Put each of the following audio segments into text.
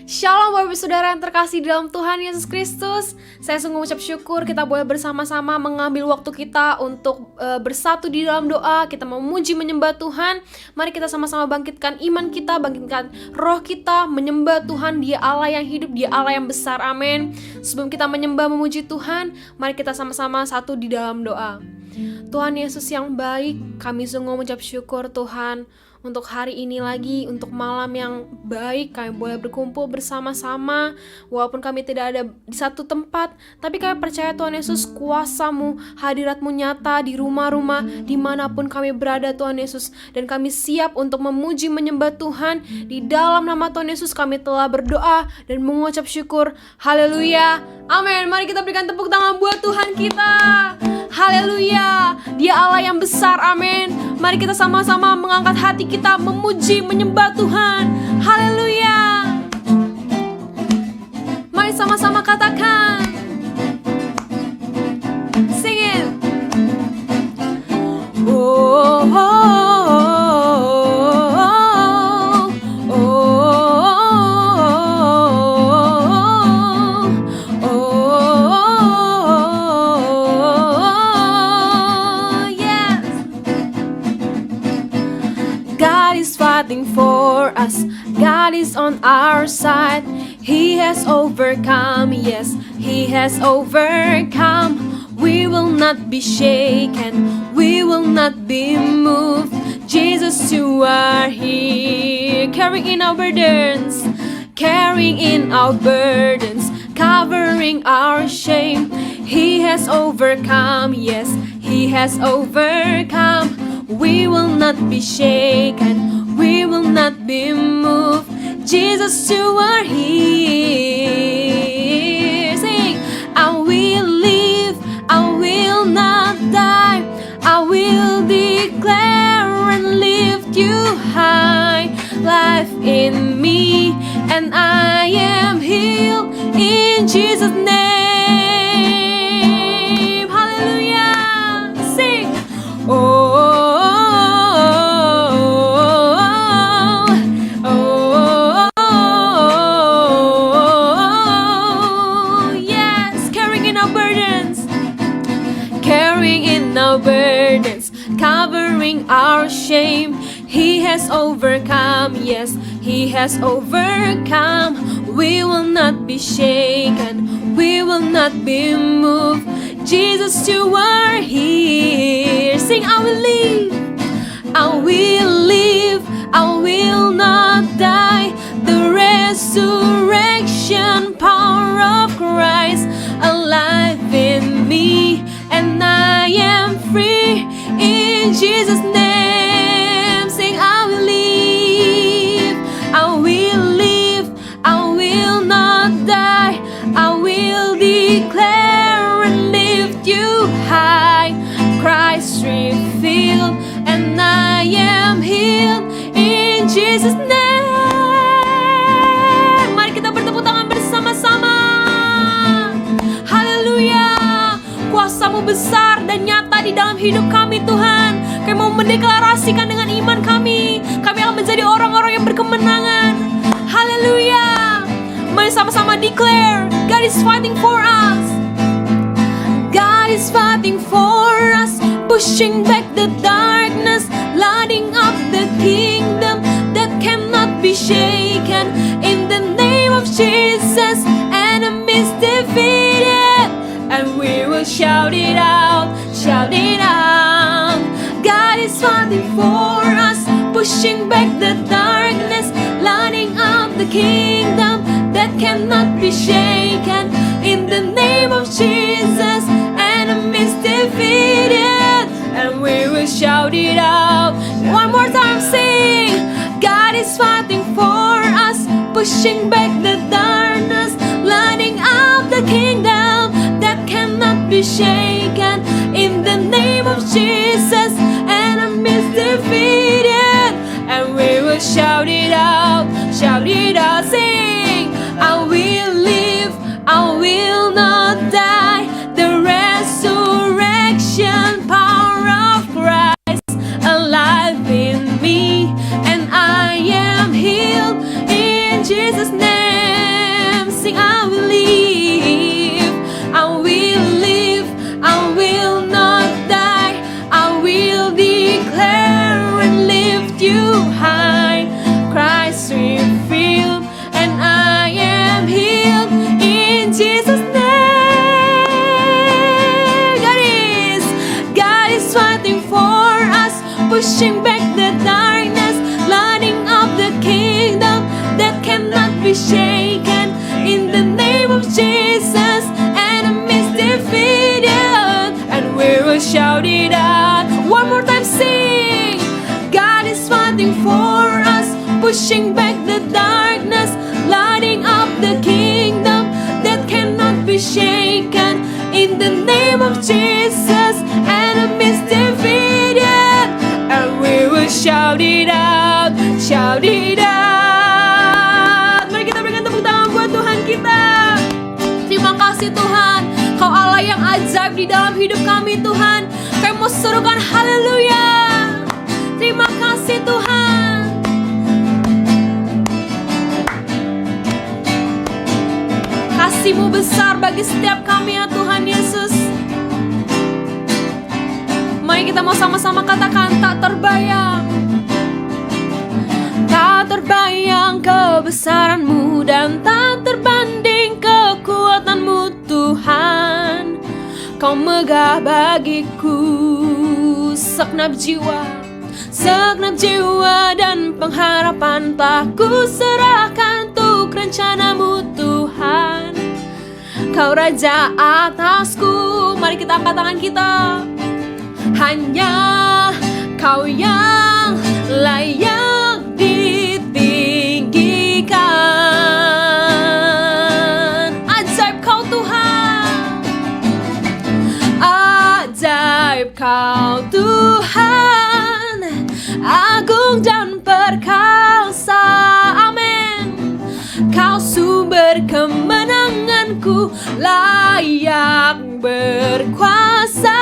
Shalom Bapak Ibu Saudara yang terkasih di dalam Tuhan Yesus Kristus. Saya sungguh mengucap syukur kita boleh bersama-sama mengambil waktu kita untuk bersatu di dalam doa. Kita memuji menyembah Tuhan. Mari kita sama-sama bangkitkan iman kita, bangkitkan roh kita, menyembah Tuhan. Dia Allah yang hidup, Dia Allah yang besar. Amin. Sebelum kita menyembah memuji Tuhan, mari kita sama-sama satu di dalam doa. Tuhan Yesus yang baik, kami sungguh mengucap syukur Tuhan untuk hari ini lagi, untuk malam yang baik, kami boleh berkumpul bersama-sama. Walaupun kami tidak ada di satu tempat, tapi kami percaya Tuhan Yesus, kuasa-Mu, hadirat-Mu nyata di rumah-rumah, dimanapun kami berada Tuhan Yesus. Dan kami siap untuk memuji menyembah Tuhan. Di dalam nama Tuhan Yesus kami telah berdoa dan mengucap syukur. Haleluya, amin. Mari kita berikan tepuk tangan buat Tuhan kita. Haleluya, Dia Allah yang besar, amin. Mari kita sama-sama mengangkat hati kita, memuji, menyembah Tuhan. Haleluya. Mari sama-sama katakan, sing it. Oh, oh, oh, oh, oh, yes. God is fighting for us. God is on our side. He has overcome. Yes, He has overcome. We will not be shaken. We will not be moved. Jesus, You are here, carrying our burdens, carrying in our burdens, covering our shame. He has overcome. Yes, He has overcome. We will not be shaken. We will not be moved. Jesus, You are here. Sing, I will live, I will not die. I will declare and lift You high. Life in me, and I am healed in Jesus' name. Hallelujah. Sing, oh. Burdens, covering our shame. He has overcome. Yes, He has overcome. We will not be shaken. We will not be moved. Jesus, You are here. Sing, I will live, I will live, I will not die. The resurrection power of Christ alive in me, and I am free in Jesus' name. Sing, I will live, I will live, I will not die. I will declare and lift You high. Christ revealed, and I am healed in Jesus' name. Mari kita bertepuk tangan bersama-sama. Haleluya. Kuasa-Mu besar dan nyata di dalam hidup kami Tuhan. Kami mau mendeklarasikan dengan iman kami. Kami akan menjadi orang-orang yang berkemenangan. Haleluya. Mari sama-sama declare, God is fighting for us. God is fighting for us, pushing back the darkness, lighting up the kingdom that cannot be shaken. In the name of Jesus, enemies defeated, and we will shout it out, shout it out. God is fighting for us, pushing back the darkness, lighting up the kingdom that cannot be shaken. In the name of Jesus, enemies defeated, and we will shout it out. One more time, sing. God is fighting for us, pushing back the darkness, lighting up the kingdom that cannot be shaken. In the name of Jesus, enemies defeated, and we will shout it out, sing. I will live, I will not die. The resurrection power of Christ alive in me, and I am healed in Jesus' name. pushing back the darkness, lighting up the kingdom that cannot be shaken. In the name of Jesus, enemies defeated, and we will shout it out, shout it out. Mari kita berikan tepuk tangan buat Tuhan kita. Terima kasih Tuhan, Kau Allah yang ajaib di dalam hidup kami Tuhan. Kami mau serukan haleluya. Terima kasih Tuhan. Kasih-Mu besar bagi setiap kami ya Tuhan Yesus. Mari kita mau sama-sama katakan, tak terbayang, tak terbayang kebesaran-Mu dan tak terbanding kekuatan-Mu Tuhan. Kau megah bagiku segenap jiwa dan pengharapan telah ku serahkan untuk rencana-Mu Tuhan. Kau Raja atasku. Mari kita angkat tangan kita. Hanya Kau yang layak ditinggikan. Ajaib Kau Tuhan, ajaib Kau Tuhan, agung dan perkasa. Amin. Kau sumber kemenanganku, layak berkuasa,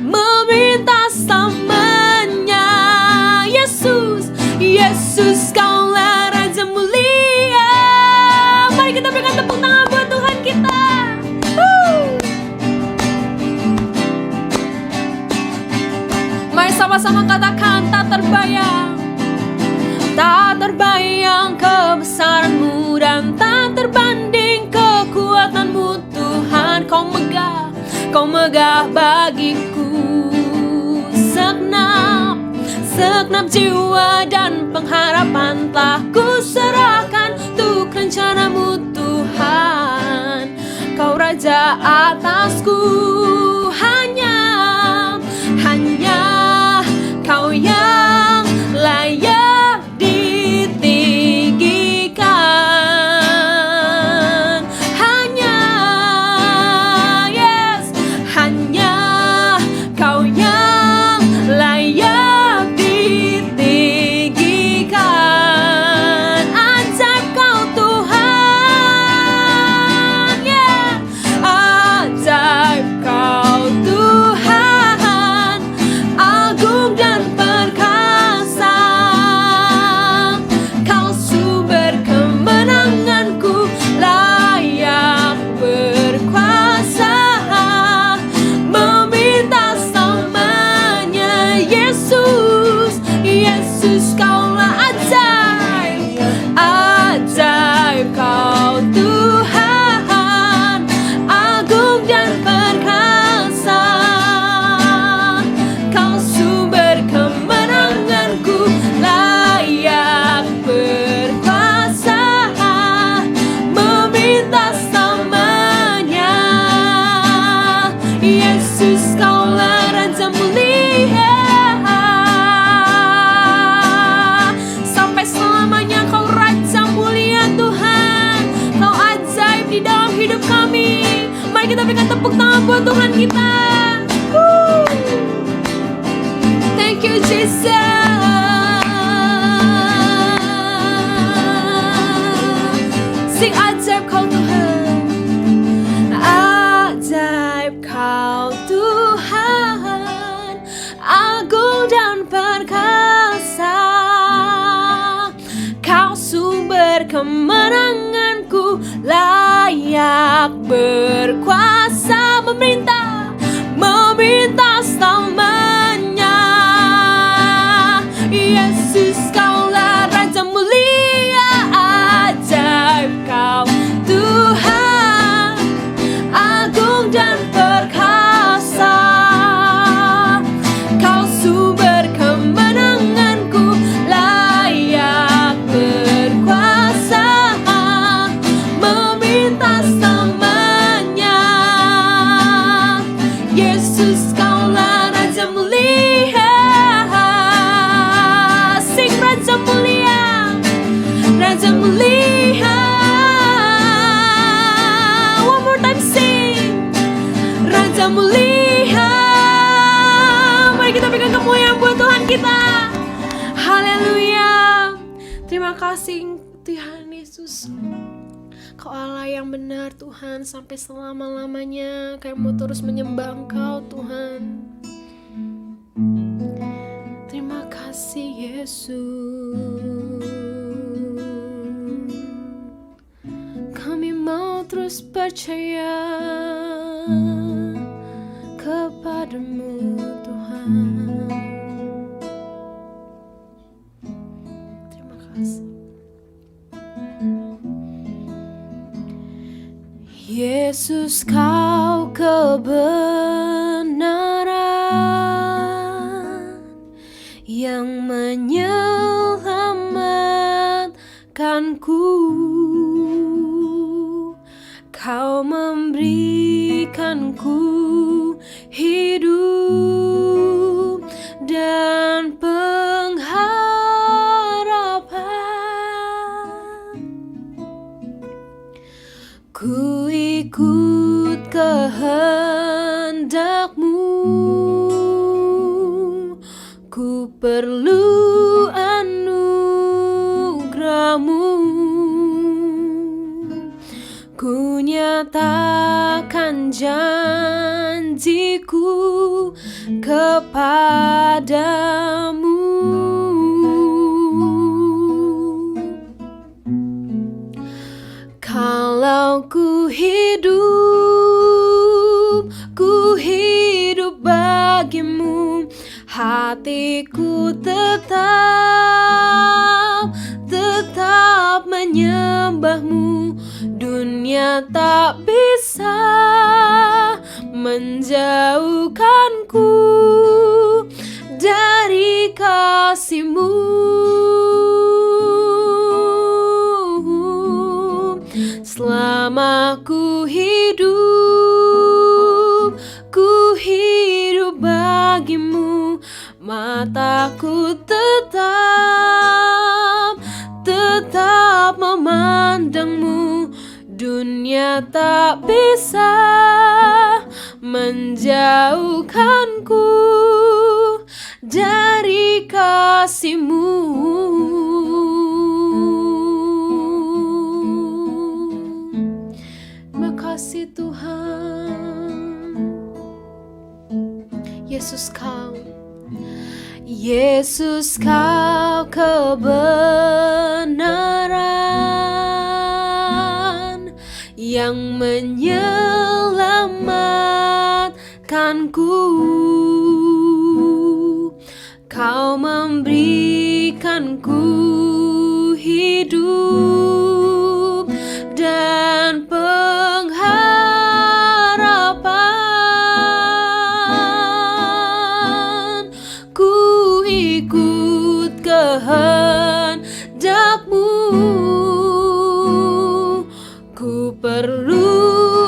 meminta samanya. Yesus, Yesus, Kaulah Raja mulia. Mari kita berikan tepuk tangan buat Tuhan kita. Mari sama-sama katakan, tak terbayang, tak terbayang kebesaran-Mu dan tak terbanding kekuatan-Mu Tuhan. Kau megah bagiku segenap jiwa dan pengharapan telah ku serahkan untuk rencana-Mu Tuhan. Kau Raja atasku. Hanya Kau yang layak ditinggikan. Hanya Kau yang layak ditinggikan. Ajaib Kau Tuhan, ajaib Kau Tuhan, agung dan perkasa. Kau sumber kemenanganku, layak berkuasa, meminta samanya. Yesus, Yesus, Kaulah ajaib, ajaib Kau Tuhan, agung dan perkasa. Kau sumber kemenanganku, layak berkuasa, meminta samanya. Yesus, Kaulah Raja mulia. Sampai selamanya Kau Raja mulia Tuhan. Kau ajaib di dalam hidup kami. Mari kita berikan tepuk tangan buat Tuhan kita. Thank you Jesus. Sing ajaib Kau Tuhan, ajaib Kau Tuhan, agung dan perkasa. Kau sumber kemenanganku, layak berkuasa, meminta samanya. Yesus, Kaulah Raja mulia. Ajaib Kau Tuhan, agung dan perkasa. Kau sumber kemenanganku, layak berkuasa, meminta samanya. Yesus, Kaulah Raja Raja mulia. One more time sing. Raja mulia. Mari kita berikan kemuliaan buat Tuhan kita. Haleluya. Terima kasih Tuhan Yesus. Kau Allah yang benar Tuhan, sampai selama-lamanya kami mau terus menyembah Engkau Tuhan. Terima kasih Yesus. Kami mau terus percaya kepadamu Tuhan. Terima kasih Yesus, Kau kebenaran yang menyelamatkanku. Kau memberikanku hidup dan pengharapan. Ku ikut kehendak-Mu, ku perlu anugerah-Mu. Ku nyatakan janjiku kepadamu. Kalau ku hidup bagimu, hatiku tetap menyembah-Mu. Dunia tak bisa menjauhkanku dari kasih-Mu. Selama ku hidup bagimu, mataku tetap memandang-Mu. Dunia tak bisa menjauhkanku dari kasih-Mu. Terima kasih Tuhan. Yesus, Kau kebenaran yang menyelamatkanku. Kau memberikanku hidup dan pengharapan. Ku ikut kehendak-Mu, ku perlu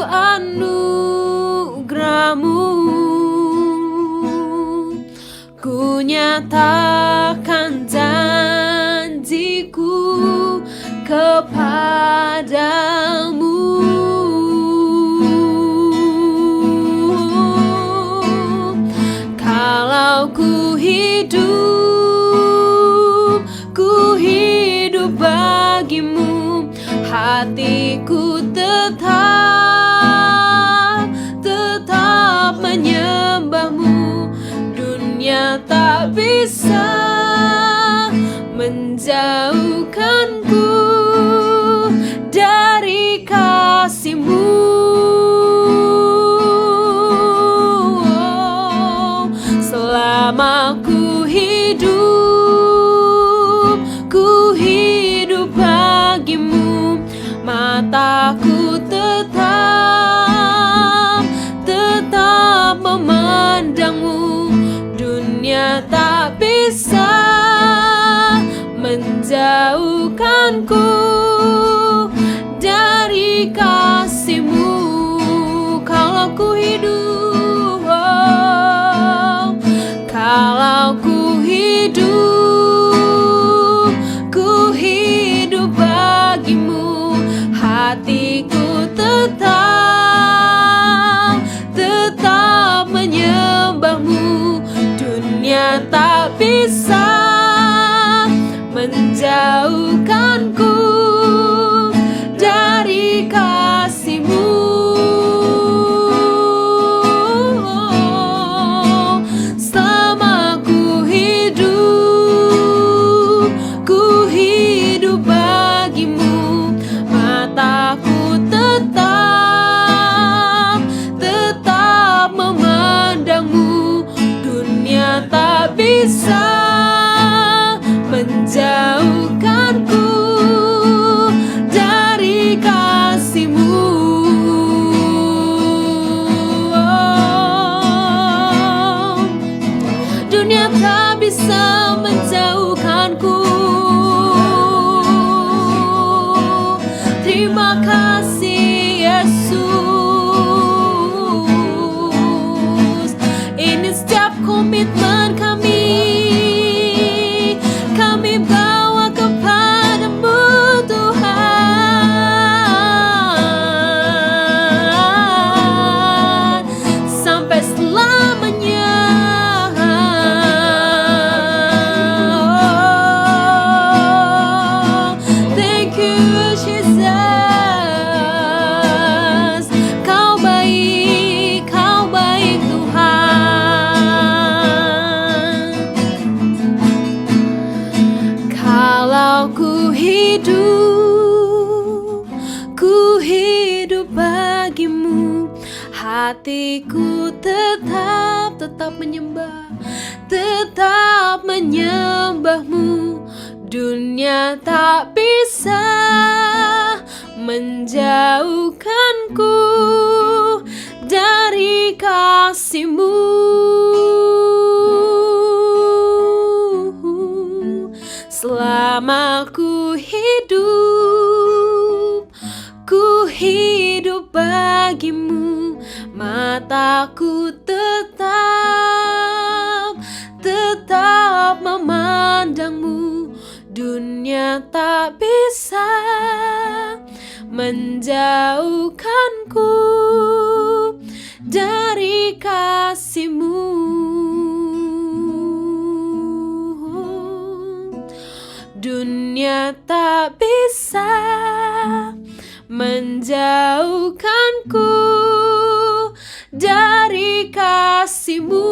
anugerah-Mu. Ku nyatakan janjiku kepadamu. Kalau ku hidup bagimu, hatiku tetap menyembah-Mu. Dunia tak bisa menjauhkanku dari kasih-Mu. Selama ku hidup bagimu, mataku tetap memandang-Mu. Dunia tak bisa menjauhkanku dari kasih-Mu. Kalau ku hidup, kalau ku hidup hatiku tetap menyembahmu. Dunia tak bisa menjauhkanku dari kasih-Mu. Selama ku hidup bagimu. Mataku tetap memandangmu. Dunia tak bisa menjauhkanku dari kasih-Mu. Dunia tak bisa menjauhkanku. Terima kasih Yesus. Ini setiap komitmen kami bawa kepadamu Tuhan, sampai selamanya. Thank you Jesus. Kau baik Tuhan. Kalau ku hidup bagimu. Hatiku tetap menyembahmu. Dunia tak bisa menjauhkanku dari kasih-Mu. Selama ku hidup bagimu. Mataku tetap memandangmu. Dunia tak bisa menjauhkanku dari kasih-Mu. Dunia tak bisa menjauhkanku dari kasih-Mu.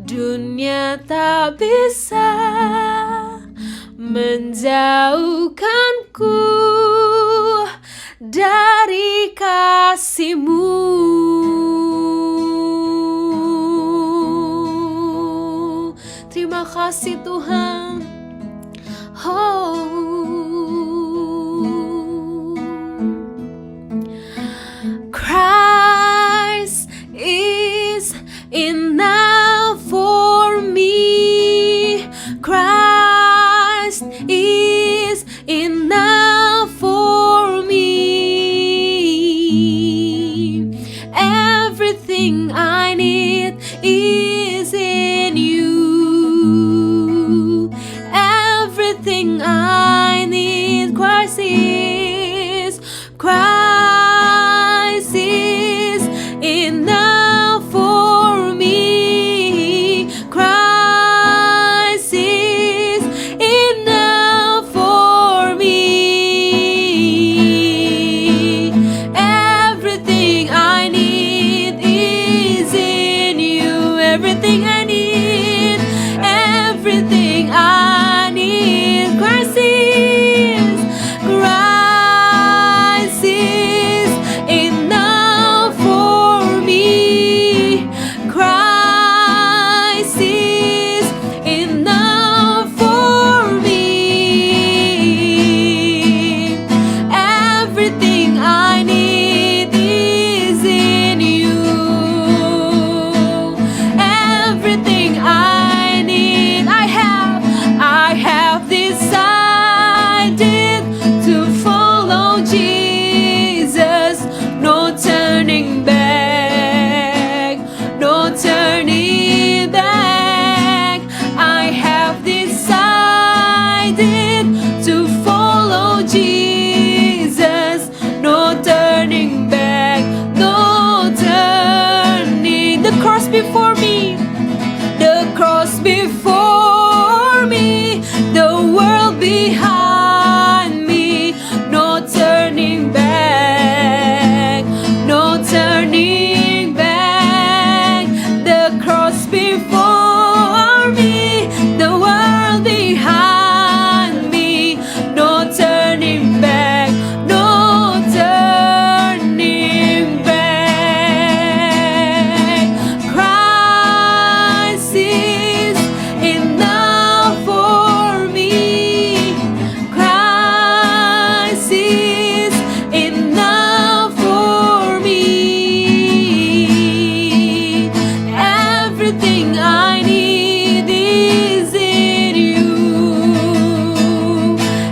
Dunia tak bisa menjauhkanku dari kasih-Mu. Terima kasih Tuhan. Christ is enough for me. Christ is enough for me. Everything I need is in you. Everything I before me, the world behind me. No turning back, no turning back. The cross before me, the world behind me. No turning back, no turning back. Christ is enough for me. Christ is enough for me. Everything I need is in you.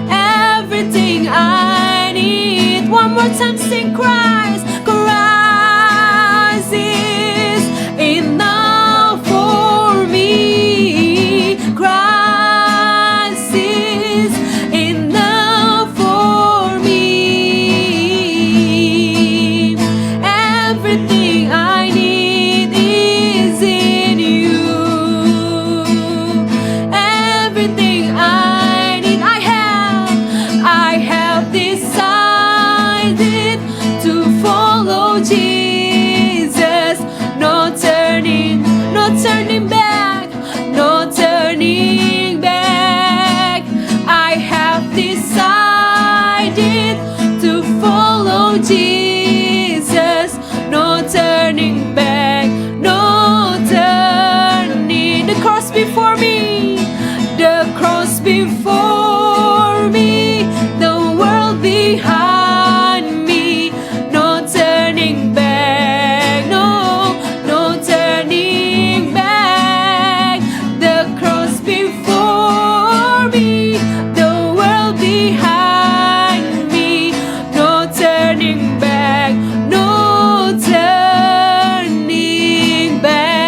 Everything I need. One more time, sing Christ. Christ is enough for me. Christ is enough for me. Everything I need is in you. Everything I need, I have decided to follow Jesus. No turning back, no turning back. I have decided to follow Jesus. No turning back, no turning. The cross before me, the cross before me, the world behind me. No turning back, no turning back. The cross before me, the world behind me. No turning back, no turning back.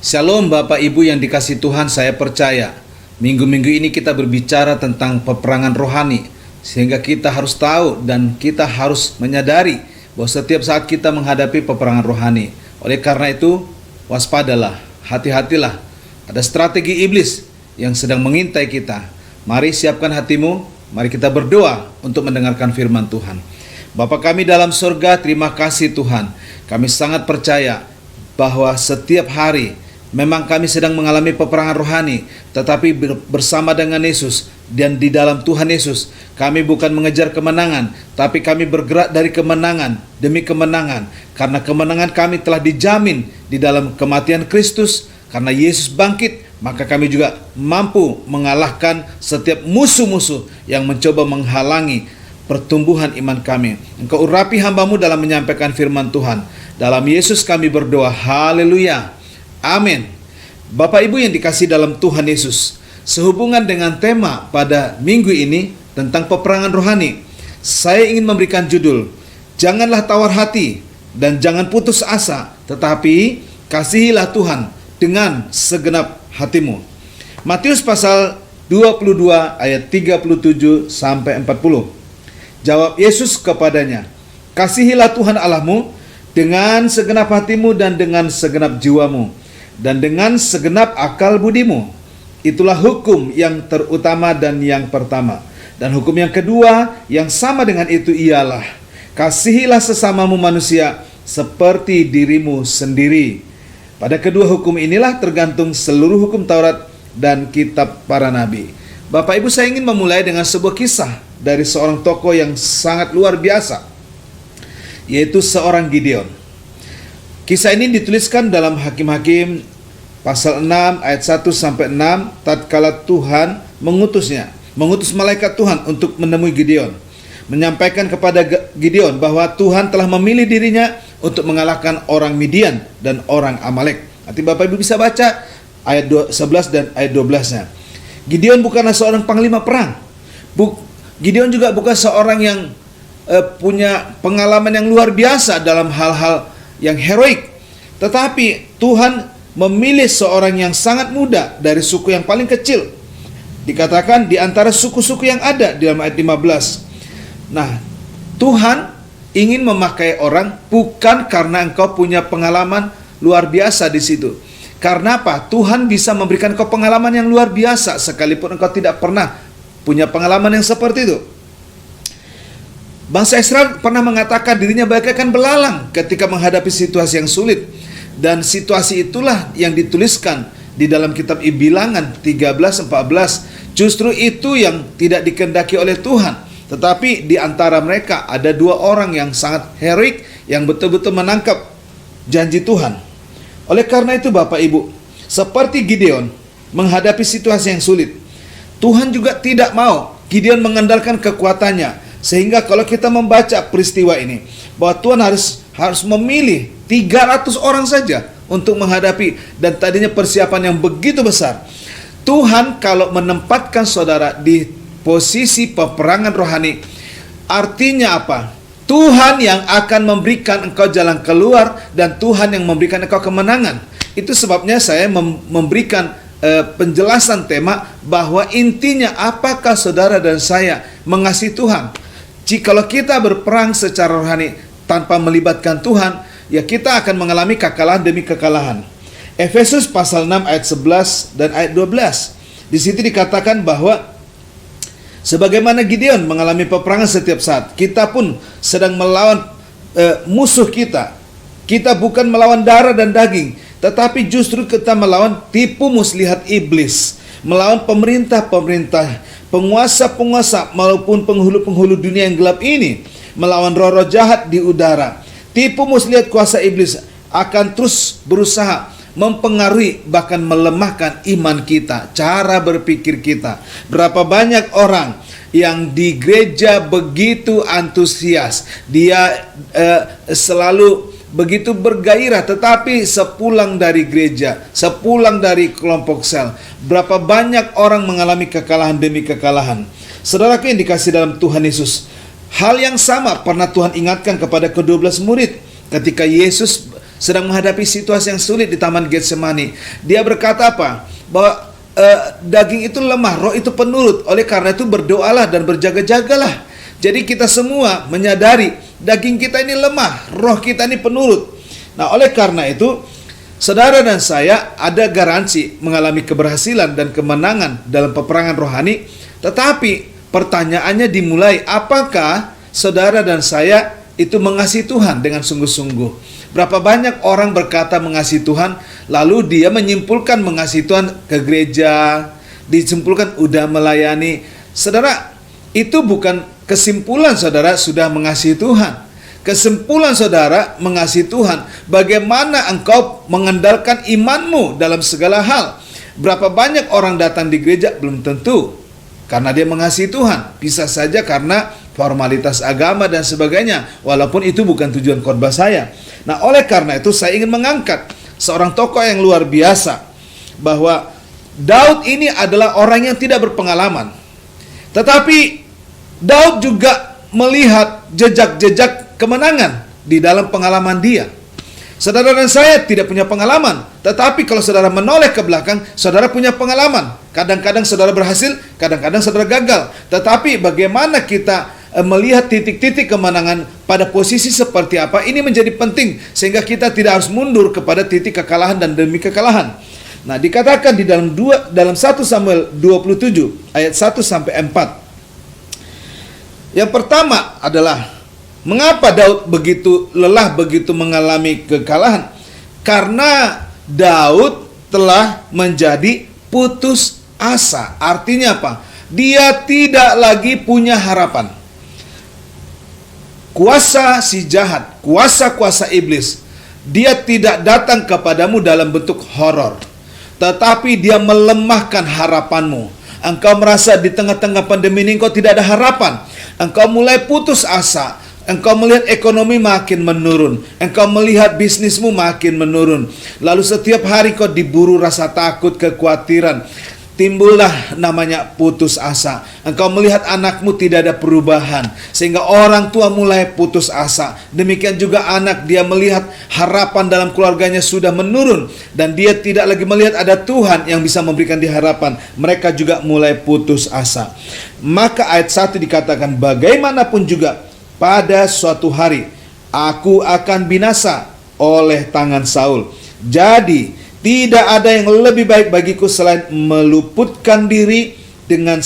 Shalom Bapak Ibu yang dikasihi Tuhan, saya percaya minggu-minggu ini kita berbicara tentang peperangan rohani, sehingga kita harus tahu dan kita harus menyadari bahwa setiap saat kita menghadapi peperangan rohani. Oleh karena itu, waspadalah, hati-hatilah. Ada strategi iblis yang sedang mengintai kita. Mari siapkan hatimu, mari kita berdoa untuk mendengarkan firman Tuhan. Bapa kami dalam surga, terima kasih Tuhan. Kami sangat percaya bahwa setiap hari memang kami sedang mengalami peperangan rohani, tetapi bersama dengan Yesus dan di dalam Tuhan Yesus, kami bukan mengejar kemenangan, tapi kami bergerak dari kemenangan demi kemenangan, karena kemenangan kami telah dijamin di dalam kematian Kristus. Karena Yesus bangkit, maka kami juga mampu mengalahkan setiap musuh-musuh yang mencoba menghalangi pertumbuhan iman kami. Engkau urapi hamba-Mu dalam menyampaikan firman Tuhan. Dalam Yesus kami berdoa, haleluya, amin. Bapak Ibu yang dikasihi dalam Tuhan Yesus, sehubungan dengan tema pada minggu ini tentang peperangan rohani, saya ingin memberikan judul, janganlah tawar hati dan jangan putus asa, tetapi kasihilah Tuhan dengan segenap hatimu. Matius pasal 22 ayat 37 sampai 40. Jawab Yesus kepadanya, kasihilah Tuhan Allahmu dengan segenap hatimu dan dengan segenap jiwamu dan dengan segenap akal budimu. Itulah hukum yang terutama dan yang pertama. Dan hukum yang kedua yang sama dengan itu ialah, kasihilah sesamamu manusia seperti dirimu sendiri. Pada kedua hukum inilah tergantung seluruh hukum Taurat dan kitab para nabi. Bapak Ibu, saya ingin memulai dengan sebuah kisah dari seorang tokoh yang sangat luar biasa, yaitu seorang Gideon. Kisah ini dituliskan dalam Hakim-Hakim pasal 6 ayat 1 sampai 6, tatkala Tuhan mengutus malaikat Tuhan untuk menemui Gideon, menyampaikan kepada Gideon bahwa Tuhan telah memilih dirinya untuk mengalahkan orang Midian dan orang Amalek. Nanti Bapak Ibu bisa baca ayat 11 dan ayat 12-nya. Gideon bukanlah seorang panglima perang. Gideon juga bukan seorang yang punya pengalaman yang luar biasa dalam hal-hal yang heroik. Tetapi Tuhan memilih seorang yang sangat muda dari suku yang paling kecil. Dikatakan di antara suku-suku yang ada di dalam ayat 15. Nah, Tuhan ingin memakai orang bukan karena engkau punya pengalaman luar biasa di situ. Karena apa? Tuhan bisa memberikan engkau pengalaman yang luar biasa sekalipun engkau tidak pernah punya pengalaman yang seperti itu. Bangsa Israel pernah mengatakan dirinya bagaikan belalang ketika menghadapi situasi yang sulit. Dan situasi itulah yang dituliskan di dalam kitab Bilangan 13:14. Justru itu yang tidak dikehendaki oleh Tuhan. Tetapi di antara mereka ada 2 orang yang sangat heroik, yang betul-betul menangkap janji Tuhan. Oleh karena itu Bapak Ibu, seperti Gideon menghadapi situasi yang sulit, Tuhan juga tidak mau Gideon mengandalkan kekuatannya. Sehingga kalau kita membaca peristiwa ini, bahwa Tuhan harus memilih 300 orang saja untuk menghadapi, dan tadinya persiapan yang begitu besar. Tuhan kalau menempatkan saudara di posisi peperangan rohani, artinya apa? Tuhan yang akan memberikan engkau jalan keluar, dan Tuhan yang memberikan engkau kemenangan. Itu sebabnya saya memberikan penjelasan tema bahwa intinya apakah saudara dan saya mengasihi Tuhan. Jikalau kita berperang secara rohani tanpa melibatkan Tuhan, ya kita akan mengalami kekalahan demi kekalahan. Efesus pasal 6 ayat 11 dan ayat 12. Di situ dikatakan bahwa sebagaimana Gideon mengalami peperangan setiap saat, kita pun sedang melawan musuh kita. Kita bukan melawan darah dan daging, tetapi justru kita melawan tipu muslihat iblis, melawan pemerintah-pemerintah, penguasa-penguasa maupun penghulu-penghulu dunia yang gelap ini, melawan roh-roh jahat di udara. Tipu muslihat kuasa iblis akan terus berusaha mempengaruhi bahkan melemahkan iman kita, cara berpikir kita. Berapa banyak orang yang di gereja begitu antusias, dia selalu begitu bergairah, tetapi sepulang dari gereja, sepulang dari kelompok sel, berapa banyak orang mengalami kekalahan demi kekalahan. Saudaraku yang dikasih dalam Tuhan Yesus, hal yang sama pernah Tuhan ingatkan kepada ke-12 murid ketika Yesus sedang menghadapi situasi yang sulit di Taman Getsemani. Dia berkata apa? Bahwa daging itu lemah, roh itu penurut. Oleh karena itu berdoalah dan berjaga-jagalah. Jadi kita semua menyadari daging kita ini lemah, roh kita ini penurut. Nah, oleh karena itu saudara dan saya ada garansi mengalami keberhasilan dan kemenangan dalam peperangan rohani. Tetapi pertanyaannya dimulai, apakah saudara dan saya itu mengasihi Tuhan dengan sungguh-sungguh? Berapa banyak orang berkata mengasihi Tuhan, lalu dia menyimpulkan mengasihi Tuhan ke gereja, disimpulkan udah melayani. Saudara, itu bukan kesimpulan saudara sudah mengasihi Tuhan. Kesimpulan saudara mengasihi Tuhan, bagaimana engkau mengandalkan imanmu dalam segala hal. Berapa banyak orang datang di gereja? Belum tentu karena dia mengasihi Tuhan. Bisa saja karena formalitas agama dan sebagainya, walaupun itu bukan tujuan khotbah saya. Nah, oleh karena itu saya ingin mengangkat seorang tokoh yang luar biasa, bahwa Daud ini adalah orang yang tidak berpengalaman, tetapi Daud juga melihat jejak-jejak kemenangan di dalam pengalaman dia. Saudara dan saya tidak punya pengalaman, tetapi kalau saudara menoleh ke belakang, saudara punya pengalaman. Kadang-kadang saudara berhasil, kadang-kadang saudara gagal. Tetapi bagaimana kita melihat titik-titik kemenangan pada posisi seperti apa, ini menjadi penting sehingga kita tidak harus mundur kepada titik kekalahan dan demi kekalahan. Nah, dikatakan di dalam 1 Samuel 27 ayat 1 sampai 4. Yang pertama adalah mengapa Daud begitu lelah, begitu mengalami kekalahan? Karena Daud telah menjadi putus asa. Artinya apa? Dia tidak lagi punya harapan. Kuasa si jahat, kuasa-kuasa iblis, dia tidak datang kepadamu dalam bentuk horor, tetapi dia melemahkan harapanmu. Engkau merasa di tengah-tengah pandemi ini engkau tidak ada harapan. Engkau mulai putus asa. Engkau melihat ekonomi makin menurun. Engkau melihat bisnismu makin menurun. Lalu setiap hari kau diburu rasa takut, kekhawatiran. Timbullah namanya putus asa. Engkau melihat anakmu tidak ada perubahan, sehingga orang tua mulai putus asa. Demikian juga anak, dia melihat harapan dalam keluarganya sudah menurun, dan dia tidak lagi melihat ada Tuhan yang bisa memberikan dia harapan. Mereka juga mulai putus asa. Maka ayat 1 dikatakan, bagaimanapun juga pada suatu hari aku akan binasa oleh tangan Saul. Jadi tidak ada yang lebih baik bagiku selain meluputkan diri dengan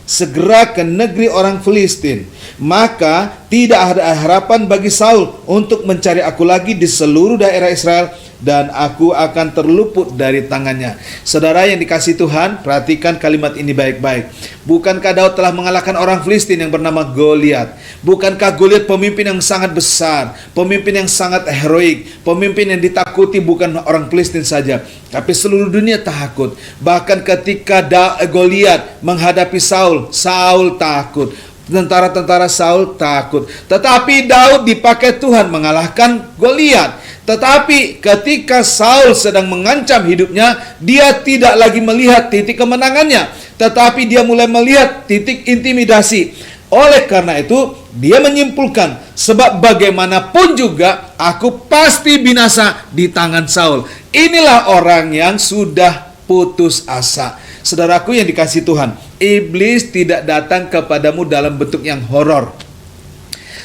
segera ke negeri orang Filistin. Maka tidak ada harapan bagi Saul untuk mencari aku lagi di seluruh daerah Israel, dan aku akan terluput dari tangannya. Saudara yang dikasihi Tuhan, perhatikan kalimat ini baik-baik. Bukankah Daud telah mengalahkan orang Filistin yang bernama Goliat? Bukankah Goliat pemimpin yang sangat besar, pemimpin yang sangat heroik, pemimpin yang ditakuti bukan orang Filistin saja, tapi seluruh dunia takut. Bahkan ketika Goliat menghadapi Saul, Saul takut. Tentara-tentara Saul takut. Tetapi Daud dipakai Tuhan mengalahkan Goliat. Tetapi ketika Saul sedang mengancam hidupnya, dia tidak lagi melihat titik kemenangannya, tetapi dia mulai melihat titik intimidasi. Oleh karena itu, dia menyimpulkan, sebab bagaimanapun juga aku pasti binasa di tangan Saul. Inilah orang yang sudah putus asa. Saudaraku yang dikasihi Tuhan, iblis tidak datang kepadamu dalam bentuk yang horor.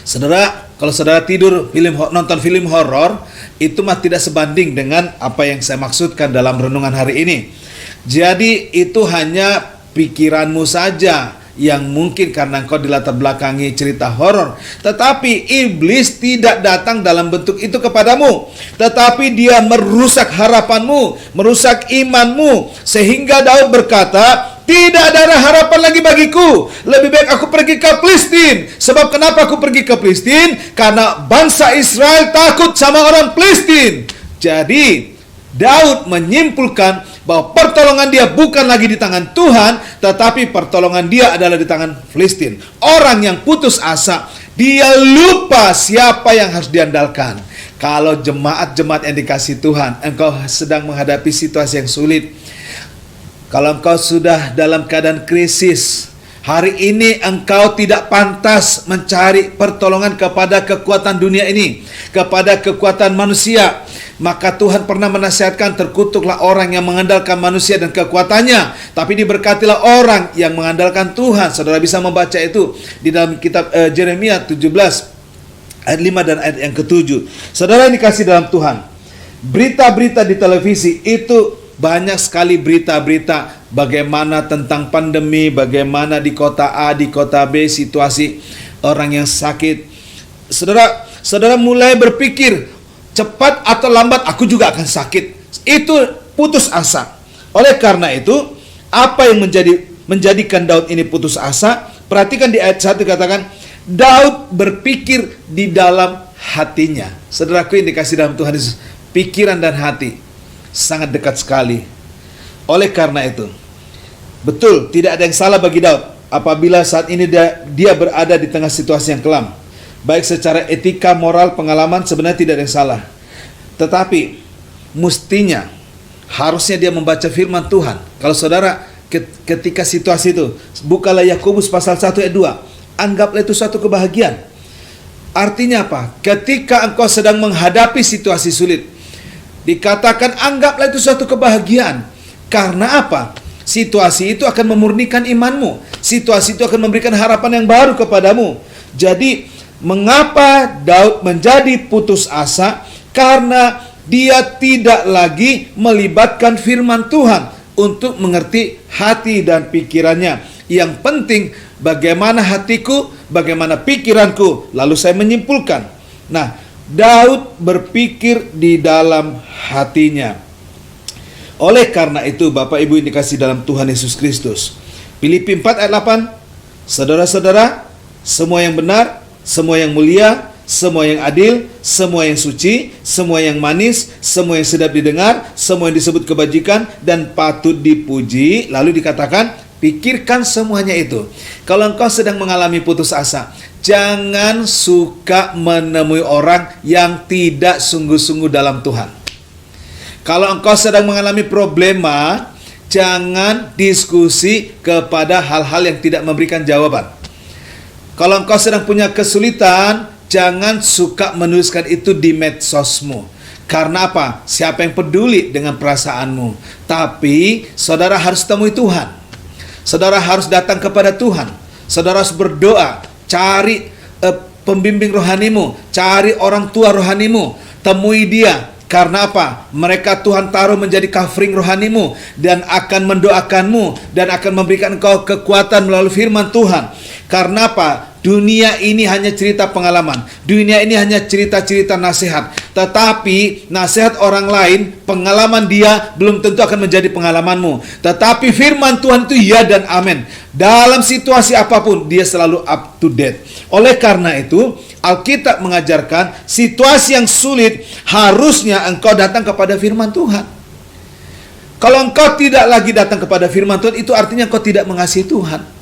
Saudara, kalau saudara tidur nonton film horor, itu mah tidak sebanding dengan apa yang saya maksudkan dalam renungan hari ini. Jadi itu hanya pikiranmu saja yang mungkin karena engkau dilatar belakangi cerita horor. Tetapi iblis tidak datang dalam bentuk itu kepadamu, tetapi dia merusak harapanmu, merusak imanmu, sehingga Daud berkata, tidak ada harapan lagi bagiku, lebih baik aku pergi ke Filistin. Sebab kenapa aku pergi ke Filistin? Karena bangsa Israel takut sama orang Filistin. Jadi Daud menyimpulkan bahwa pertolongan dia bukan lagi di tangan Tuhan, tetapi pertolongan dia adalah di tangan Filistin. Orang yang putus asa, dia lupa siapa yang harus diandalkan. Kalau jemaat-jemaat yang dikasihi Tuhan, engkau sedang menghadapi situasi yang sulit, kalau engkau sudah dalam keadaan krisis, hari ini engkau tidak pantas mencari pertolongan kepada kekuatan dunia ini, kepada kekuatan manusia. Maka Tuhan pernah menasihatkan, terkutuklah orang yang mengandalkan manusia dan kekuatannya, tapi diberkatilah orang yang mengandalkan Tuhan. Saudara bisa membaca itu di dalam kitab Yeremia 17 ayat 5 dan ayat yang ke-7. Saudara yang dikasihi dalam Tuhan, berita-berita di televisi itu banyak sekali berita-berita bagaimana tentang pandemi, bagaimana di kota A, di kota B, situasi orang yang sakit. Saudara mulai berpikir, cepat atau lambat aku juga akan sakit. Itu putus asa. Oleh karena itu, apa yang menjadikan Daud ini putus asa? Perhatikan di ayat 1 katakan, Daud berpikir di dalam hatinya. Saudaraku yang dikasihi dalam Tuhan Yesus, pikiran dan hati sangat dekat sekali. Oleh karena itu, betul, tidak ada yang salah bagi Daud apabila saat ini dia berada di tengah situasi yang kelam. Baik secara etika, moral, pengalaman, sebenarnya tidak ada yang salah. Tetapi mestinya, harusnya dia membaca firman Tuhan. Kalau saudara ketika situasi itu, bukalah Yakobus pasal 1 ayat 2. Anggaplah itu suatu kebahagiaan. Artinya apa? Ketika engkau sedang menghadapi situasi sulit, dikatakan anggaplah itu suatu kebahagiaan. Karena apa? Situasi itu akan memurnikan imanmu. Situasi itu akan memberikan harapan yang baru kepadamu. Jadi, mengapa Daud menjadi putus asa? Karena dia tidak lagi melibatkan firman Tuhan untuk mengerti hati dan pikirannya. Yang penting, bagaimana hatiku, bagaimana pikiranku. Lalu saya menyimpulkan. Nah, Daud berpikir di dalam hatinya. Oleh karena itu, Bapak Ibu yang dikasihi dalam Tuhan Yesus Kristus, Filipi 4 ayat 8, saudara-saudara, semua yang benar, semua yang mulia, semua yang adil, semua yang suci, semua yang manis, semua yang sedap didengar, semua yang disebut kebajikan dan patut dipuji. Lalu dikatakan, pikirkan semuanya itu. Kalau engkau sedang mengalami putus asa, jangan suka menemui orang yang tidak sungguh-sungguh dalam Tuhan. Kalau engkau sedang mengalami problema, jangan diskusi kepada hal-hal yang tidak memberikan jawaban. Kalau engkau sedang punya kesulitan, jangan suka menuliskan itu di medsosmu. Karena apa? Siapa yang peduli dengan perasaanmu? Tapi saudara harus temui Tuhan. Saudara harus datang kepada Tuhan. Saudara harus berdoa, cari pembimbing rohanimu, cari orang tua rohanimu, temui dia. Karena apa? Mereka Tuhan taruh menjadi covering rohanimu dan akan mendoakanmu dan akan memberikan engkau kekuatan melalui firman Tuhan. Karena apa? Dunia ini hanya cerita pengalaman. Dunia ini hanya cerita-cerita nasihat. Tetapi nasihat orang lain, pengalaman dia belum tentu akan menjadi pengalamanmu. Tetapi firman Tuhan itu ya dan amin. Dalam situasi apapun dia selalu up to date. Oleh karena itu Alkitab mengajarkan situasi yang sulit harusnya engkau datang kepada firman Tuhan. Kalau engkau tidak lagi datang kepada firman Tuhan, itu artinya engkau tidak mengasihi Tuhan.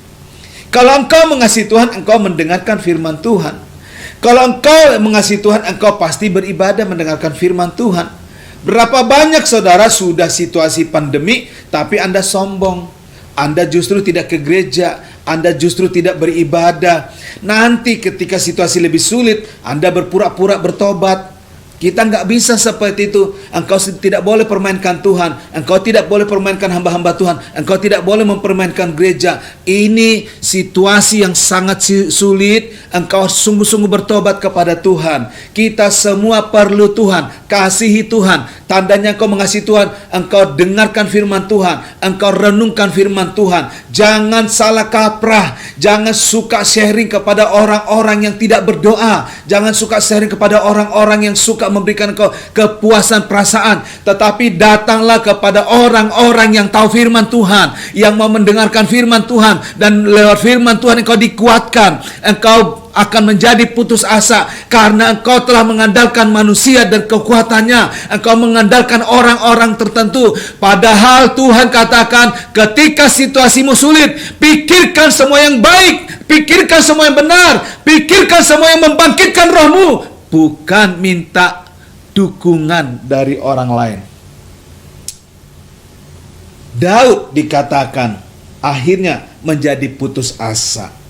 Kalau engkau mengasihi Tuhan, engkau mendengarkan firman Tuhan. Kalau engkau mengasihi Tuhan, engkau pasti beribadah mendengarkan firman Tuhan. Berapa banyak saudara sudah situasi pandemi, tapi Anda sombong. Anda justru tidak ke gereja, Anda justru tidak beribadah. Nanti ketika situasi lebih sulit, Anda berpura-pura bertobat. Kita nggak bisa seperti itu. Engkau tidak boleh permainkan Tuhan. Engkau tidak boleh permainkan hamba-hamba Tuhan. Engkau tidak boleh mempermainkan gereja. Ini situasi yang sangat sulit. Engkau sungguh-sungguh bertobat kepada Tuhan. Kita semua perlu Tuhan. Kasihi Tuhan. Tandanya engkau mengasihi Tuhan, engkau dengarkan firman Tuhan, engkau renungkan firman Tuhan. Jangan salah kaprah. Jangan suka sharing kepada orang-orang yang tidak berdoa. Jangan suka sharing kepada orang-orang yang suka memberikan kau kepuasan perasaan. Tetapi datanglah kepada orang-orang yang tahu firman Tuhan, yang mau mendengarkan firman Tuhan, dan lewat firman Tuhan engkau dikuatkan. Engkau akan menjadi putus asa karena engkau telah mengandalkan manusia dan kekuatannya. Engkau mengandalkan orang-orang tertentu. Padahal Tuhan katakan, ketika situasimu sulit, pikirkan semua yang baik, pikirkan semua yang benar, pikirkan semua yang membangkitkan rohmu, bukan minta dukungan dari orang lain. Daud dikatakan akhirnya menjadi putus asa.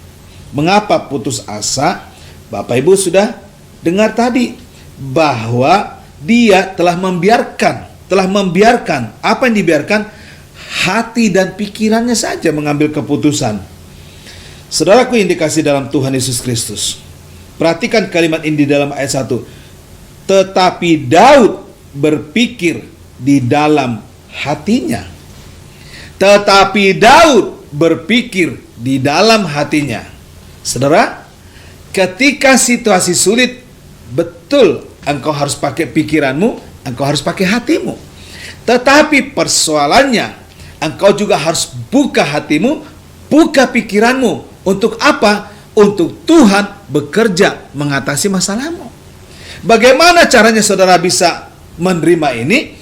Mengapa putus asa? Bapak Ibu sudah dengar tadi bahwa dia telah membiarkan apa yang dibiarkan? Hati dan pikirannya saja mengambil keputusan. Saudaraku yang dikasihi dalam Tuhan Yesus Kristus, perhatikan kalimat ini di dalam ayat 1. Tetapi Daud berpikir di dalam hatinya. Tetapi Daud berpikir di dalam hatinya. Saudara, ketika situasi sulit, betul engkau harus pakai pikiranmu, engkau harus pakai hatimu. Tetapi persoalannya, engkau juga harus buka hatimu, buka pikiranmu. Untuk apa? Untuk Tuhan bekerja mengatasi masalahmu. Bagaimana caranya saudara bisa menerima ini?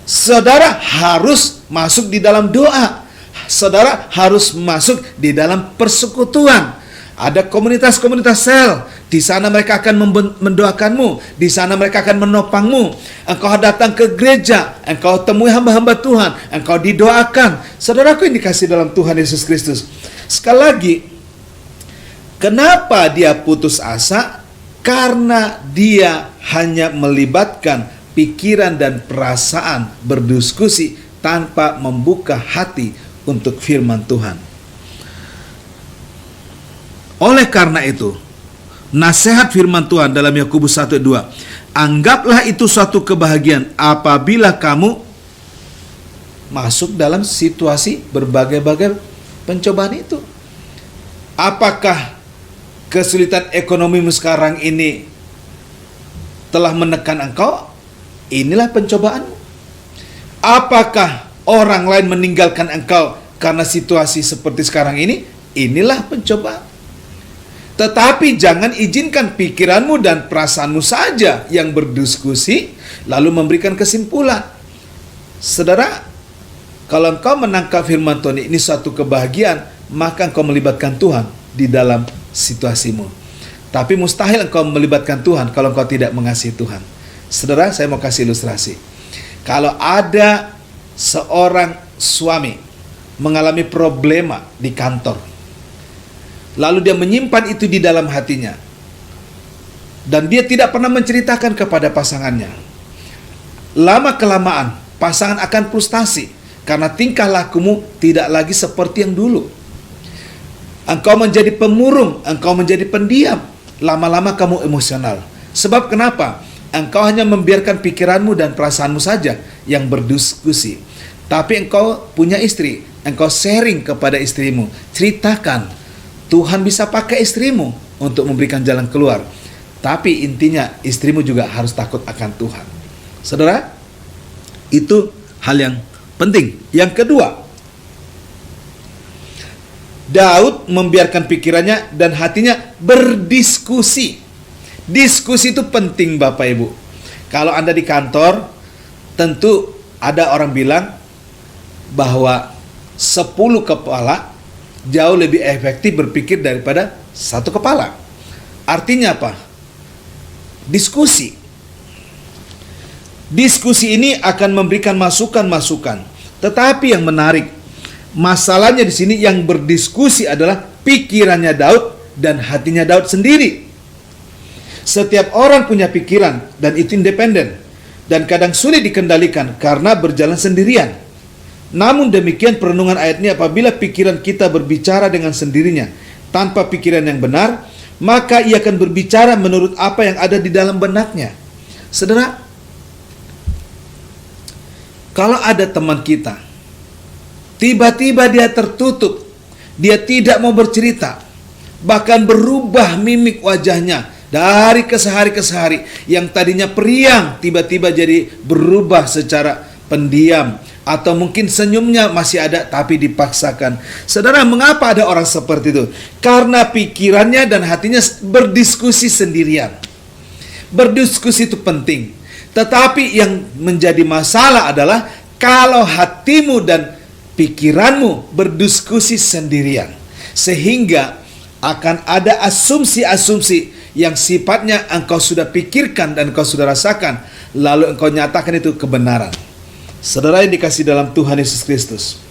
Saudara harus masuk di dalam doa. Saudara harus masuk di dalam persekutuan. Ada komunitas-komunitas sel. Di sana mereka akan mendoakanmu. Di sana mereka akan menopangmu. Engkau datang ke gereja. Engkau temui hamba-hamba Tuhan. Engkau didoakan. Saudaraku yang dikasihi dalam Tuhan Yesus Kristus. Sekali lagi, kenapa dia putus asa? Karena dia hanya melibatkan pikiran dan perasaan berdiskusi tanpa membuka hati untuk firman Tuhan. Oleh karena itu, nasihat firman Tuhan dalam Yakobus 1:2, anggaplah itu suatu kebahagiaan apabila kamu masuk dalam situasi berbagai-bagai pencobaan itu. Apakah kesulitan ekonomimu sekarang ini telah menekan engkau? Inilah pencobaanmu. Apakah orang lain meninggalkan engkau karena situasi seperti sekarang ini? Inilah pencobaan. Tetapi jangan izinkan pikiranmu dan perasaanmu saja yang berdiskusi lalu memberikan kesimpulan. Saudara, kalau engkau menangkap firman Tuhan ini suatu kebahagiaan, maka engkau melibatkan Tuhan di dalam situasimu. Tapi mustahil engkau melibatkan Tuhan kalau engkau tidak mengasihi Tuhan. Saudara, saya mau kasih ilustrasi. Kalau ada seorang suami mengalami problema di kantor, lalu dia menyimpan itu di dalam hatinya, dan dia tidak pernah menceritakan kepada pasangannya. Lama-kelamaan, pasangan akan frustasi karena tingkah lakumu tidak lagi seperti yang dulu. Engkau menjadi pemurung, engkau menjadi pendiam. lama-lama kamu emosional. Sebab kenapa? Engkau hanya membiarkan pikiranmu dan perasaanmu saja yang berdiskusi. Tapi engkau punya istri, engkau sharing kepada istrimu, ceritakan. Tuhan bisa pakai istrimu untuk memberikan jalan keluar. Tapi intinya istrimu juga harus takut akan Tuhan. Saudara, itu hal yang penting. Yang kedua, Daud membiarkan pikirannya dan hatinya berdiskusi. Diskusi itu penting Bapak Ibu. Kalau Anda di kantor, tentu ada orang bilang bahwa 10 kepala jauh lebih efektif berpikir daripada 1 kepala. Artinya apa? Diskusi. Diskusi ini akan memberikan masukan-masukan. Tetapi yang menarik, masalahnya di sini yang berdiskusi adalah pikirannya Daud dan hatinya Daud sendiri. Setiap orang punya pikiran dan itu independen dan kadang sulit dikendalikan karena berjalan sendirian. Namun demikian perenungan ayat ini, apabila pikiran kita berbicara dengan sendirinya tanpa pikiran yang benar, maka ia akan berbicara menurut apa yang ada di dalam benaknya. Saudara, kalau ada teman kita tiba-tiba dia tertutup, dia tidak mau bercerita, bahkan berubah mimik wajahnya dari kesehari ke sehari, yang tadinya periang tiba-tiba jadi berubah secara pendiam, atau mungkin senyumnya masih ada tapi dipaksakan. Saudara, mengapa ada orang seperti itu? Karena pikirannya dan hatinya berdiskusi sendirian. Berdiskusi itu penting, tetapi yang menjadi masalah adalah kalau hatimu dan pikiranmu berdiskusi sendirian, sehingga akan ada asumsi-asumsi yang sifatnya engkau sudah pikirkan dan engkau sudah rasakan, lalu engkau nyatakan itu kebenaran. Saudara yang dikasih dalam Tuhan Yesus Kristus,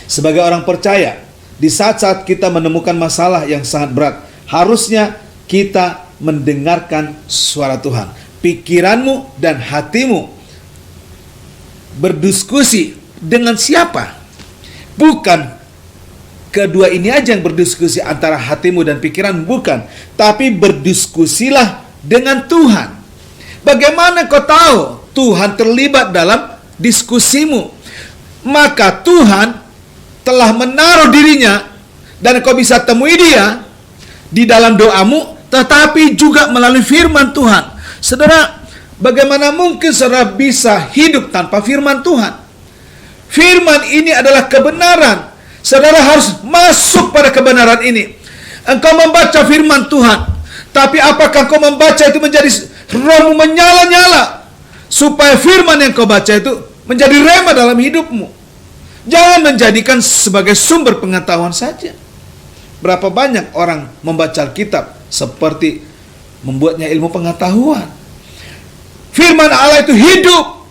sebagai orang percaya, di saat-saat kita menemukan masalah yang sangat berat, harusnya kita mendengarkan suara Tuhan. Pikiranmu dan hatimu berdiskusi dengan siapa? Bukan kedua ini aja yang berdiskusi, antara hatimu dan pikiran, bukan. Tapi berdiskusilah dengan Tuhan. Bagaimana kau tahu Tuhan terlibat dalam diskusimu? Maka Tuhan telah menaruh dirinya, dan kau bisa temui dia di dalam doamu, tetapi juga melalui firman Tuhan. Saudara, bagaimana mungkin saudara bisa hidup tanpa firman Tuhan? Firman ini adalah kebenaran. Saudara harus masuk pada kebenaran ini. Engkau membaca firman Tuhan, tapi apakah engkau membaca itu menjadi rohmu menyala-nyala, supaya firman yang kau baca itu menjadi rema dalam hidupmu? Jangan menjadikan sebagai sumber pengetahuan saja. Berapa banyak orang membaca Alkitab seperti membuatnya ilmu pengetahuan. Firman Allah itu hidup.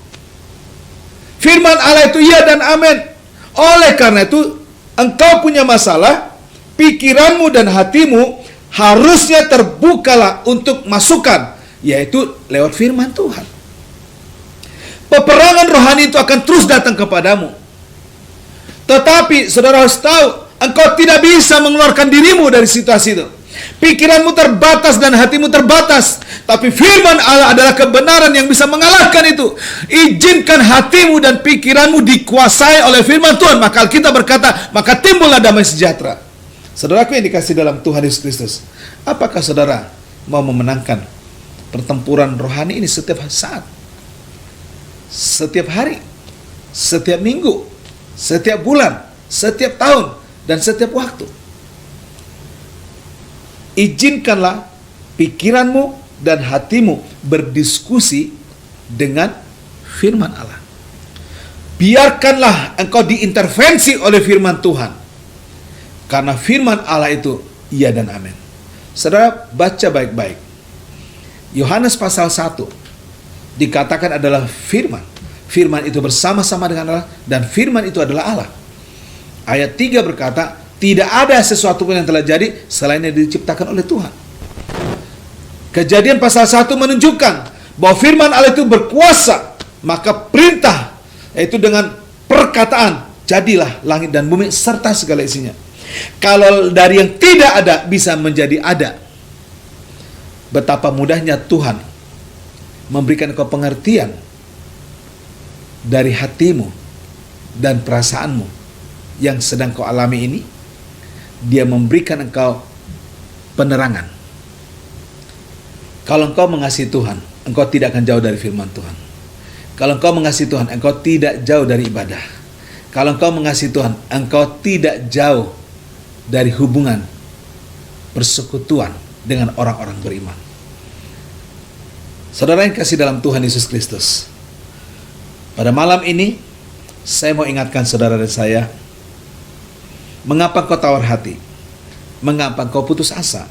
Firman Allah itu iya dan amin. Oleh karena itu, engkau punya masalah, pikiranmu dan hatimu harusnya terbukalah untuk masukan, yaitu lewat firman Tuhan. Peperangan rohani itu akan terus datang kepadamu. Tetapi saudara harus tahu, engkau tidak bisa mengeluarkan dirimu dari situasi itu. Pikiranmu terbatas dan hatimu terbatas, tapi firman Allah adalah kebenaran yang bisa mengalahkan itu. Izinkan hatimu dan pikiranmu dikuasai oleh firman Tuhan, maka kita berkata, maka timbullah damai sejahtera. Saudaraku yang dikasih dalam Tuhan Yesus Kristus, apakah saudara mau memenangkan pertempuran rohani ini setiap saat, setiap hari, setiap minggu, setiap bulan, setiap tahun, dan setiap waktu? Izinkanlah pikiranmu dan hatimu berdiskusi dengan firman Allah. Biarkanlah engkau diintervensi oleh firman Tuhan, karena firman Allah itu iya dan amin. Saudara baca baik-baik. Yohanes pasal 1 dikatakan adalah firman. Firman itu bersama-sama dengan Allah, dan firman itu adalah Allah. Ayat 3 berkata, tidak ada sesuatu pun yang telah jadi selain yang diciptakan oleh Tuhan. Kejadian pasal 1 menunjukkan bahwa firman Allah itu berkuasa. Maka perintah, yaitu dengan perkataan, jadilah langit dan bumi serta segala isinya. Kalau dari yang tidak ada bisa menjadi ada. betapa mudahnya Tuhan memberikan engkau pengertian dari hatimu dan perasaanmu yang sedang kau alami ini. Dia memberikan engkau penerangan. Kalau engkau mengasihi Tuhan, engkau tidak akan jauh dari firman Tuhan. Kalau engkau mengasihi Tuhan, engkau tidak jauh dari ibadah. Kalau engkau mengasihi Tuhan, engkau tidak jauh dari hubungan persekutuan dengan orang-orang beriman. Saudara yang kasih dalam Tuhan Yesus Kristus, pada malam ini saya mau ingatkan saudara dan saya, mengapa engkau tawar hati? Mengapa engkau putus asa?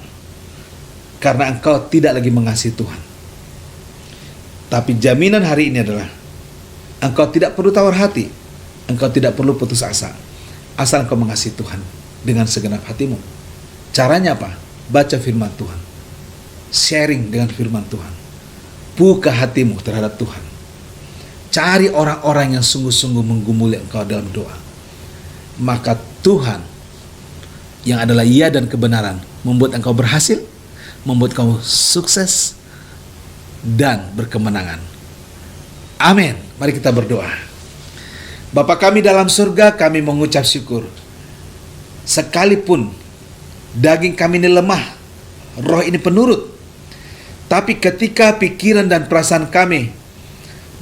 Karena engkau tidak lagi mengasihi Tuhan. Tapi jaminan hari ini adalah engkau tidak perlu tawar hati, engkau tidak perlu putus asa, asal engkau mengasihi Tuhan dengan segenap hatimu. Caranya apa? Baca firman Tuhan, sharing dengan firman Tuhan, buka hatimu terhadap Tuhan. Cari orang-orang yang sungguh-sungguh menggumuli engkau dalam doa. Maka Tuhan yang adalah iya dan kebenaran membuat engkau berhasil, membuat engkau sukses dan berkemenangan. Amin. Mari kita berdoa. Bapa kami dalam surga, kami mengucap syukur. Sekalipun daging kami ini lemah, roh ini penurut, tapi ketika pikiran dan perasaan kami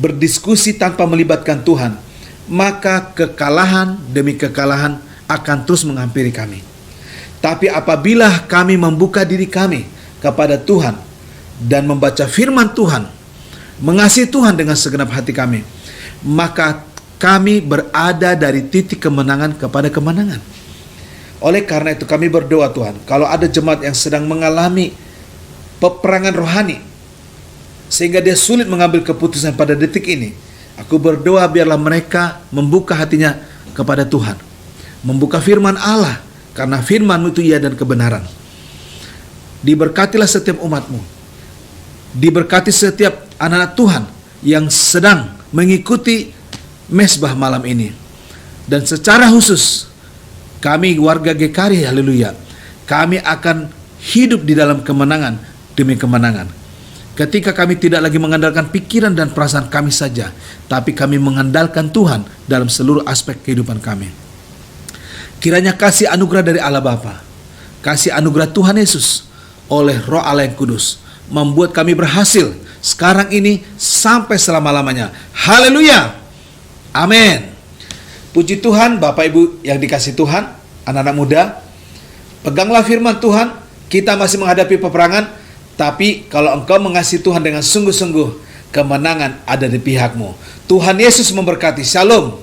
berdiskusi tanpa melibatkan Tuhan, maka kekalahan demi kekalahan akan terus menghampiri kami. Tapi apabila kami membuka diri kami kepada Tuhan dan membaca firman Tuhan, mengasihi Tuhan dengan segenap hati kami, maka kami berada dari titik kemenangan kepada kemenangan. Oleh karena itu kami berdoa Tuhan, kalau ada jemaat yang sedang mengalami peperangan rohani sehingga dia sulit mengambil keputusan pada detik ini, aku berdoa biarlah mereka membuka hatinya kepada Tuhan, membuka firman Allah, karena firman-Mu itu iya dan kebenaran. Diberkatilah setiap umat-Mu, diberkati setiap anak-anak Tuhan yang sedang mengikuti mesbah malam ini, dan secara khusus kami warga GKRI, haleluya, kami akan hidup di dalam kemenangan demi kemenangan. Ketika kami tidak lagi mengandalkan pikiran dan perasaan kami saja, tapi kami mengandalkan Tuhan dalam seluruh aspek kehidupan kami. Kiranya kasih anugerah dari Allah Bapa, kasih anugerah Tuhan Yesus oleh Roh Allah yang Kudus membuat kami berhasil sekarang ini sampai selama-lamanya. Haleluya. Amin. Puji Tuhan, Bapak Ibu yang dikasih Tuhan, anak-anak muda, peganglah firman Tuhan. Kita masih menghadapi peperangan, tapi kalau engkau mengasihi Tuhan dengan sungguh-sungguh, kemenangan ada di pihakmu. Tuhan Yesus memberkati. Shalom.